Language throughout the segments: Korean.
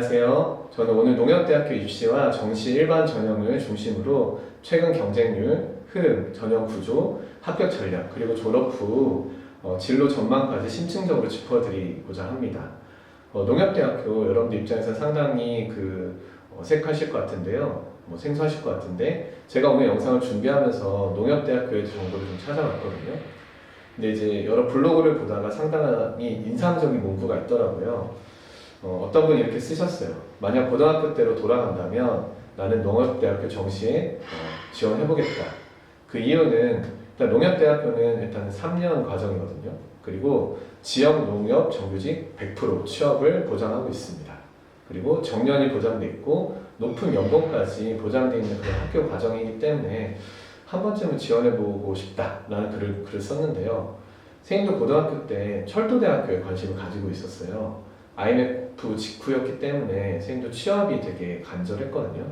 안녕하세요. 저는 오늘 농협대학교 입시와 정시 일반 전형을 중심으로 최근 경쟁률, 흐름, 전형 구조, 합격 전략, 그리고 졸업 후 진로 전망까지 심층적으로 짚어드리고자 합니다. 농협대학교 여러분들 입장에서 상당히 어색하실 것 같은데요. 생소하실 것 같은데 제가 오늘 영상을 준비하면서 농협대학교에 대해서 정보를 좀 찾아봤거든요. 근데 이제 여러 블로그를 보다가 상당히 인상적인 문구가 있더라고요. 어떤 분이 이렇게 쓰셨어요. 만약 고등학교 때로 돌아간다면 나는 농협대학교 정시에 지원해보겠다. 그 이유는 일단 농협대학교는 일단 3년 과정이거든요. 그리고 지역 농협 정규직 100% 취업을 보장하고 있습니다. 그리고 정년이 보장돼 있고 높은 연봉까지 보장돼 있는 그런 학교 과정이기 때문에 한 번쯤은 지원해보고 싶다라는 글을 썼는데요. 선생님도 고등학교 때 철도대학교에 관심을 가지고 있었어요. IMF 직후였기 때문에 선생님도 취업이 되게 간절했거든요.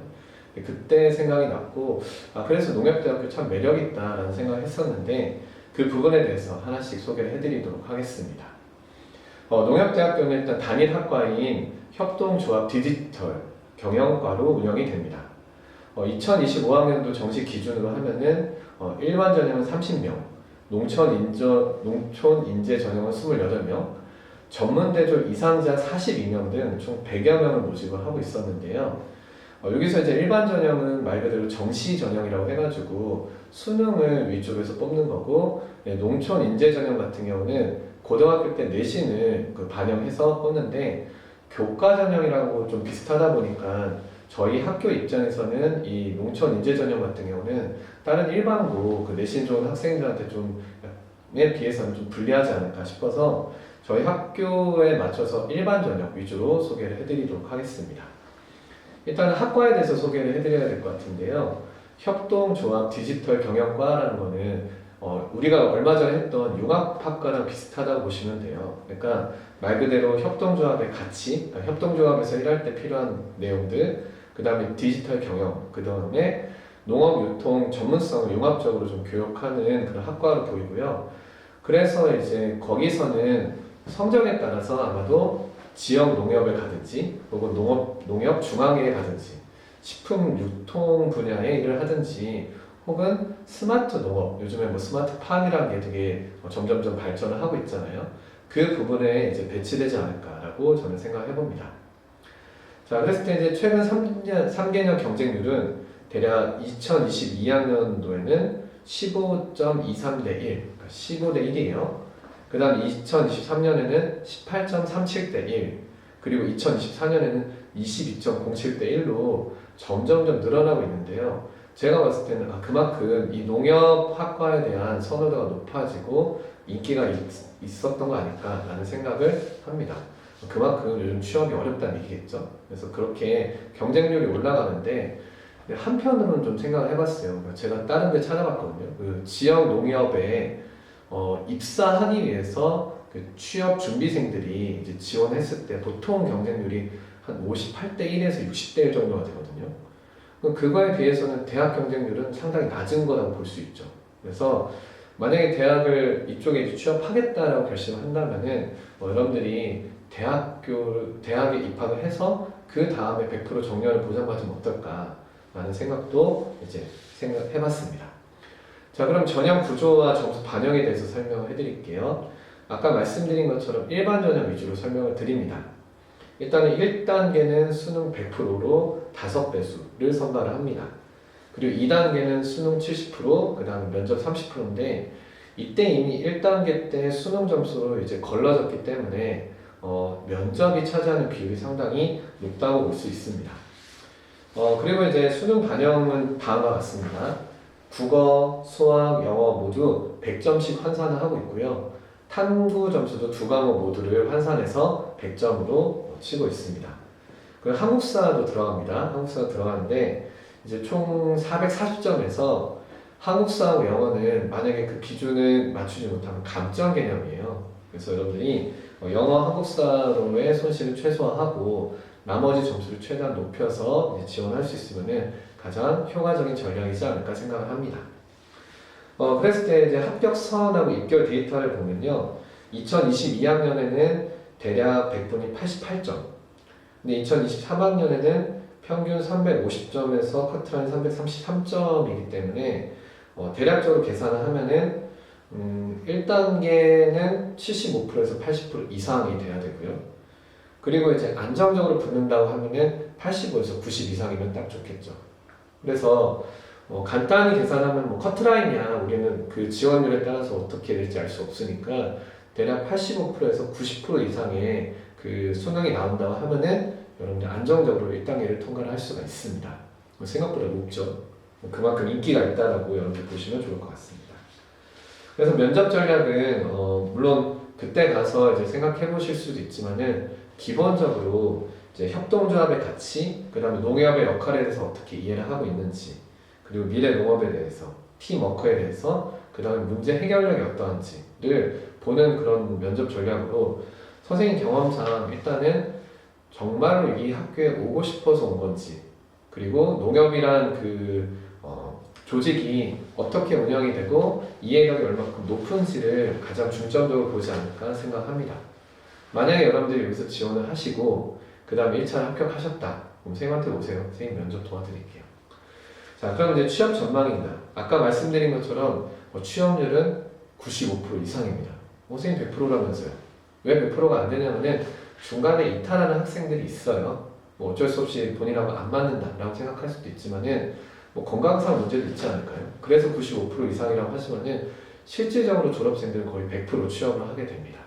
그때 생각이 났고 그래서 농협대학교 참 매력있다라는 생각을 했었는데 그 부분에 대해서 하나씩 소개를 해드리도록 하겠습니다. 농협대학교는 일단 단일 학과인 협동조합 디지털 경영과로 운영이 됩니다. 2025학년도 정시 기준으로 하면은 일반 전형은 30명, 농촌 인재 전형은 28명, 전문대졸 이상자 42명 등 총 100여 명을 모집을 하고 있었는데요. 여기서 이제 일반 전형은 말 그대로 정시 전형이라고 해가지고 수능을 위주로 해서 뽑는 거고, 농촌 인재 전형 같은 경우는 고등학교 때 내신을 반영해서 뽑는데 교과 전형이라고 좀 비슷하다 보니까 저희 학교 입장에서는 이 농촌 인재 전형 같은 경우는 다른 일반고 내신 좋은 학생들한테 좀에 비해서는 좀 불리하지 않을까 싶어서 저희 학교에 맞춰서 일반 전형 위주로 소개를 해드리도록 하겠습니다. 일단 학과에 대해서 소개를 해드려야 될 것 같은데요. 협동조합 디지털 경영과라는 거는 우리가 얼마 전에 했던 융합학과랑 비슷하다고 보시면 돼요. 그러니까 말 그대로 협동조합의 가치, 그러니까 협동조합에서 일할 때 필요한 내용들, 그 다음에 디지털 경영, 그 다음에 농업, 유통, 전문성을 융합적으로 좀 교육하는 그런 학과로 보이고요. 그래서 이제 거기서는 성적에 따라서 아마도 지역 농협을 가든지 혹은 농협 중앙회에 가든지 식품 유통 분야에 일을 하든지 혹은 스마트 농업, 요즘에 스마트 팜이라는 게 되게 점점점 발전을 하고 있잖아요. 그 부분에 이제 배치되지 않을까라고 저는 생각해 봅니다. 자, 그랬을 때 이제 최근 3개년 경쟁률은 대략 2022학년도에는 15.23대 1, 그러니까 15대 1이에요. 그 다음 2023년에는 18.37대 1, 그리고 2024년에는 22.07대 1로 점점점 늘어나고 있는데요. 제가 봤을 때는 그만큼 이 농협학과에 대한 선호도가 높아지고 인기가 있었던 거 아닐까라는 생각을 합니다. 그만큼 요즘 취업이 어렵다는 얘기겠죠. 그래서 그렇게 경쟁률이 올라가는데 한편으로는 좀 생각을 해봤어요. 제가 다른 데 찾아봤거든요. 지역 농협에 입사하기 위해서 취업 준비생들이 이제 지원했을 때 보통 경쟁률이 한 58대 1에서 60대 1 정도가 되거든요. 그거에 비해서는 대학 경쟁률은 상당히 낮은 거라고 볼 수 있죠. 그래서 만약에 대학을 이쪽에 취업하겠다라고 결심한다면은 여러분들이 대학에 입학을 해서 그 다음에 100% 정년을 보장받으면 어떨까라는 생각도 이제 생각해봤습니다. 자, 그럼 전형 구조와 점수 반영에 대해서 설명을 해드릴게요. 아까 말씀드린 것처럼 일반 전형 위주로 설명을 드립니다. 일단은 1단계는 수능 100%로 5배수를 선발을 합니다. 그리고 2단계는 수능 70%, 그 다음에 면접 30%인데 이때 이미 1단계 때 수능 점수로 이제 걸러졌기 때문에 면접이 차지하는 비율이 상당히 높다고 볼 수 있습니다. 그리고 이제 수능 반영은 다음과 같습니다. 국어, 수학, 영어 모두 100점씩 환산을 하고 있고요. 탐구 점수도 두 과목 모두를 환산해서 100점으로 치고 있습니다. 그리고 한국사도 들어갑니다. 한국사가 들어가는데 이제 총 440점에서 한국사하고 영어는 만약에 그 기준을 맞추지 못하면 감점 개념이에요. 그래서 여러분들이 영어, 한국사로의 손실을 최소화하고 나머지 점수를 최대한 높여서 지원할 수 있으면 가장 효과적인 전략이지 않을까 생각을 합니다. 그랬을 때 이제 합격 서원하고 입결 데이터를 보면요. 2022학년에는 대략 100분이 88점, 근데 2023학년에는 평균 350점에서 커트라인 333점이기 때문에 대략적으로 계산을 하면은 1단계는 75%에서 80% 이상이 돼야 되고요. 그리고 이제 안정적으로 붙는다고 하면은 85에서 90 이상이면 딱 좋겠죠. 그래서 간단히 계산하면 커트라인이야. 우리는 그 지원율에 따라서 어떻게 될지 알 수 없으니까 대략 85%에서 90% 이상의 그 수능이 나온다고 하면은 여러분들 안정적으로 1단계를 통과를 할 수가 있습니다. 생각보다 높죠. 그만큼 인기가 있다라고 여러분들 보시면 좋을 것 같습니다. 그래서 면접 전략은 물론 그때 가서 이제 생각해 보실 수도 있지만은 기본적으로 이제 협동조합의 가치, 그 다음에 농협의 역할에 대해서 어떻게 이해를 하고 있는지, 그리고 미래 농업에 대해서, 팀워크에 대해서, 그 다음에 문제 해결력이 어떠한지를 보는 그런 면접 전략으로 선생님 경험상 일단은 정말로 이 학교에 오고 싶어서 온 건지, 그리고 농협이란 조직이 어떻게 운영이 되고 이해력이 얼마큼 높은지를 가장 중점적으로 보지 않을까 생각합니다. 만약에 여러분들이 여기서 지원을 하시고 그 다음에 1차를 합격하셨다. 그럼 선생님한테 오세요. 선생님 면접 도와드릴게요. 자, 그럼 이제 취업 전망입니다. 아까 말씀드린 것처럼 취업률은 95% 이상입니다. 선생님 100%라면서요. 왜 100%가 안 되냐면은 중간에 이탈하는 학생들이 있어요. 어쩔 수 없이 본인하고 안 맞는다라고 생각할 수도 있지만은 건강상 문제도 있지 않을까요? 그래서 95% 이상이라고 하지만은 실질적으로 졸업생들은 거의 100% 취업을 하게 됩니다.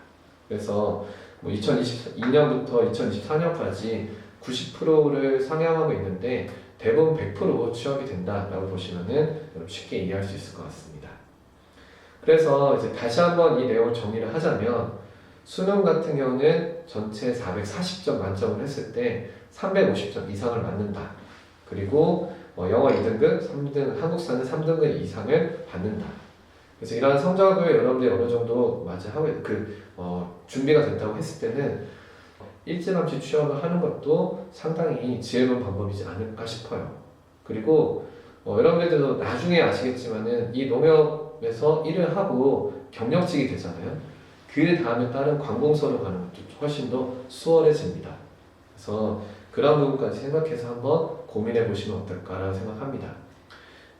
그래서 2022년부터 2024년까지 90%를 상향하고 있는데 대부분 100% 취업이 된다라고 보시면은 여러분 쉽게 이해할 수 있을 것 같습니다. 그래서 이제 다시 한번 이 내용을 정리를 하자면 수능 같은 경우는 전체 440점 만점을 했을 때 350점 이상을 맞는다. 그리고 영어 2등급, 3등, 한국사는 3등급 이상을 받는다. 그래서 이러한 성적을 여러분들이 어느 정도 준비가 됐다고 했을 때는 일찌감치 취업을 하는 것도 상당히 지혜로운 방법이지 않을까 싶어요. 그리고 여러분들도 나중에 아시겠지만은 이 농협에서 일을 하고 경력직이 되잖아요. 그 다음에 다른 관공서로 가는 것도 훨씬 더 수월해집니다. 그래서 그런 부분까지 생각해서 한번 고민해 보시면 어떨까라고 생각합니다.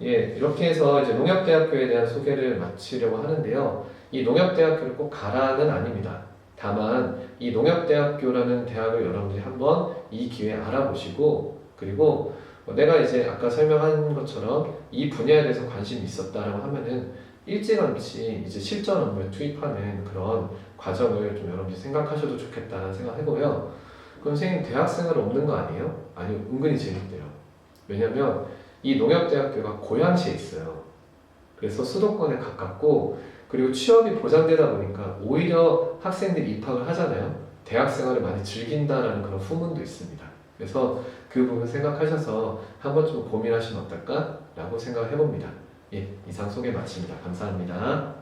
예, 이렇게 해서 이제 농협대학교에 대한 소개를 마치려고 하는데요. 이 농협대학교를 꼭 가라는 아닙니다. 다만 이 농협대학교라는 대학을 여러분들이 한번 이 기회에 알아보시고, 그리고 내가 이제 아까 설명한 것처럼 이 분야에 대해서 관심이 있었다라고 하면은 일찌감치 이제 실전 업무에 투입하는 그런 과정을 좀 여러분들이 생각하셔도 좋겠다는 생각해보고요. 그럼 선생님 대학생활 없는 거 아니에요? 아니요, 은근히 재밌대요. 왜냐면 이 농협대학교가 고양시에 있어요. 그래서 수도권에 가깝고, 그리고 취업이 보장되다 보니까 오히려 학생들이 입학을 하잖아요. 대학생활을 많이 즐긴다라는 그런 후문도 있습니다. 그래서 그 부분 생각하셔서 한번 좀 고민하시면 어떨까라고 생각을 해봅니다. 예, 이상 소개 마칩니다. 감사합니다.